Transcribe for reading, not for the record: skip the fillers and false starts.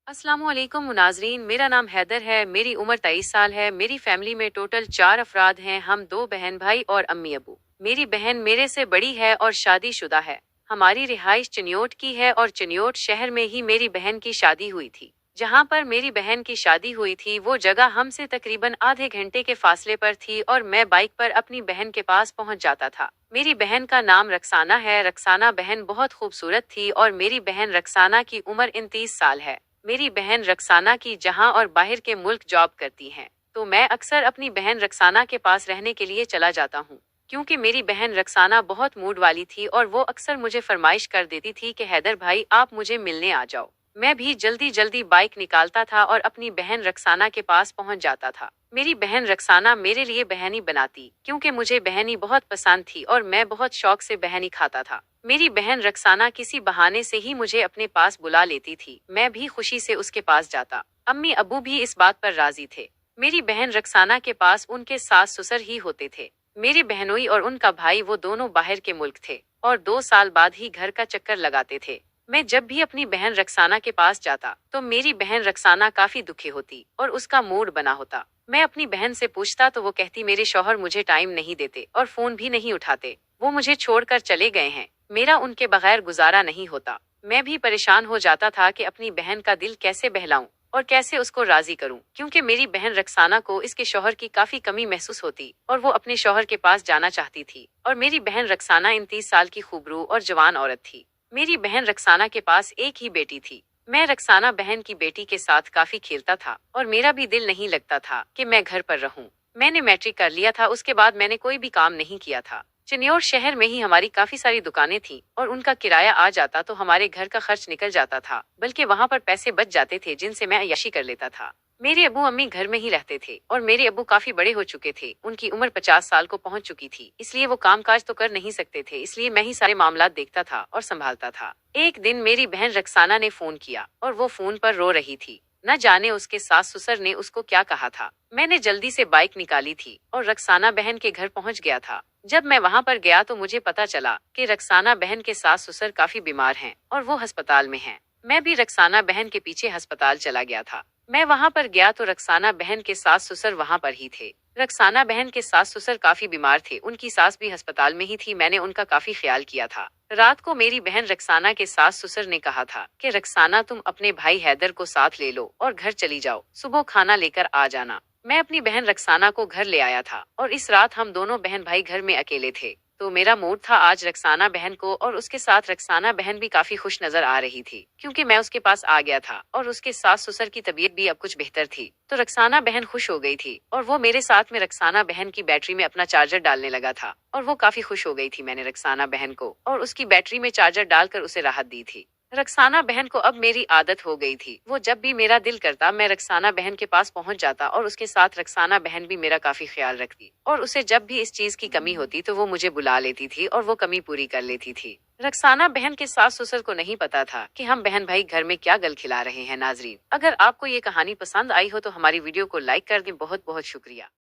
अस्सलामुअलैकुम नाजरीन, मेरा नाम हैदर है। मेरी उम्र 23 साल है। मेरी फैमिली में टोटल 4 अफराद हैं। हम 2 बहन भाई और अम्मी अबू। मेरी बहन मेरे से बड़ी है और शादीशुदा है। हमारी रिहाइश चिन्योट की है और चिन्योट शहर में ही मेरी बहन की शादी हुई थी। जहाँ पर मेरी बहन की शादी हुई थी वो जगह हमसे तकरीबन आधे घंटे के फासले पर थी और मैं बाइक पर अपनी बहन के पास पहुंच जाता था। मेरी बहन का नाम रक्साना है। रक्साना बहन बहुत खूबसूरत थी और मेरी बहन रक्साना की उम्र 29 साल है। मेरी बहन रक्साना की जहां और बाहर के मुल्क जॉब करती हैं, तो मैं अक्सर अपनी बहन रक्साना के पास रहने के लिए चला जाता हूँ। क्योंकि मेरी बहन रक्साना बहुत मूड वाली थी और वो अक्सर मुझे फरमाइश कर देती थी कि हैदर भाई आप मुझे मिलने आ जाओ। मैं भी जल्दी जल्दी बाइक निकालता था और अपनी बहन रक्साना के पास पहुंच जाता था। मेरी बहन रक्साना मेरे लिए बहनी बनाती क्योंकि मुझे बहनी बहुत पसंद थी और मैं बहुत शौक से बहनी खाता था। मेरी बहन रक्साना किसी बहाने से ही मुझे अपने पास बुला लेती थी। मैं भी खुशी से उसके पास जाता। अम्मी अबू भी इस बात पर राजी थे। मेरी बहन रक्साना के पास उनके सास ससुर ही होते थे। मेरी बहनोई और उनका भाई वो दोनों बाहर के मुल्क थे और 2 साल बाद ही घर का चक्कर लगाते थे। मैं जब भी अपनी बहन रक्साना के पास जाता तो मेरी बहन रक्साना काफी दुखी होती और उसका मूड बना होता। मैं अपनी बहन से पूछता तो वो कहती मेरे शौहर मुझे टाइम नहीं देते और फोन भी नहीं उठाते। वो मुझे छोड़कर चले गए हैं। मेरा उनके बगैर गुजारा नहीं होता। मैं भी परेशान हो जाता था कि अपनी बहन का दिल कैसे बहलाऊं और कैसे उसको राजी करूं, क्योंकि मेरी बहन रक्साना को इसके शौहर की काफी कमी महसूस होती और वो अपने शौहर के पास जाना चाहती थी। और मेरी बहन रक्साना 29 साल की खूबरू और जवान औरत थी। मेरी बहन रक्साना के पास एक ही बेटी थी। मैं रक्साना बहन की बेटी के साथ काफी खेलता था और मेरा भी दिल नहीं लगता था कि मैं घर पर रहूं। मैंने मैट्रिक कर लिया था, उसके बाद मैंने कोई भी काम नहीं किया था। चिन्योर शहर में ही हमारी काफी सारी दुकानें थीं और उनका किराया आ जाता तो हमारे घर का खर्च निकल जाता था, बल्कि वहां पर पैसे बच जाते थे जिनसे मैं अय्याशी कर लेता था। मेरे अबू अम्मी घर में ही रहते थे और मेरे अबू काफी बड़े हो चुके थे। उनकी उम्र 50 साल को पहुंच चुकी थी, इसलिए वो काम काज तो कर नहीं सकते थे। इसलिए मैं ही सारे मामलात देखता था और संभालता था। एक दिन मेरी बहन रक्साना ने फोन किया और वो फोन पर रो रही थी। न जाने उसके सास ससुर ने उसको क्या कहा था। मैंने जल्दी से बाइक निकाली थी और रक्साना बहन के घर पहुंच गया था। जब मैं वहां पर गया तो मुझे पता चला कि रक्साना बहन के सास ससुर काफी बीमार हैं और वो अस्पताल में हैं। मैं भी रक्साना बहन के पीछे अस्पताल चला गया था। मैं वहां पर गया तो रक्साना बहन के सास ससुर वहां पर ही थे। रक्साना बहन के सास ससुर काफी बीमार थे। उनकी सास भी अस्पताल में ही थी। मैंने उनका काफी ख्याल किया था। रात को मेरी बहन रक्साना के सास ससुर ने कहा था कि रक्साना तुम अपने भाई हैदर को साथ ले लो और घर चली जाओ, सुबह खाना लेकर आ जाना। मैं अपनी बहन रक्साना को घर ले आया था और इस रात हम दोनों बहन भाई घर में अकेले थे। तो मेरा मूड था आज रक्साना बहन को, और उसके साथ रक्साना बहन भी काफी खुश नजर आ रही थी क्योंकि मैं उसके पास आ गया था और उसके सास ससुर की तबीयत भी अब कुछ बेहतर थी। तो रक्साना बहन खुश हो गई थी और वो मेरे साथ में रक्साना बहन की बैटरी में अपना चार्जर डालने लगा था और वो काफी खुश हो गई थी। मैंने रक्साना बहन को और उसकी बैटरी में चार्जर डालकर उसे राहत दी थी। रक्साना बहन को अब मेरी आदत हो गई थी। वो जब भी मेरा दिल करता मैं रक्साना बहन के पास पहुंच जाता और उसके साथ रक्साना बहन भी मेरा काफी ख्याल रखती और उसे जब भी इस चीज की कमी होती तो वो मुझे बुला लेती थी और वो कमी पूरी कर लेती थी। रक्साना बहन के सास ससुर को नहीं पता था कि हम बहन भाई घर में क्या गल खिला रहे हैं। नाजरीन, अगर आपको ये कहानी पसंद आई हो तो हमारी वीडियो को लाइक कर दें। बहुत बहुत शुक्रिया।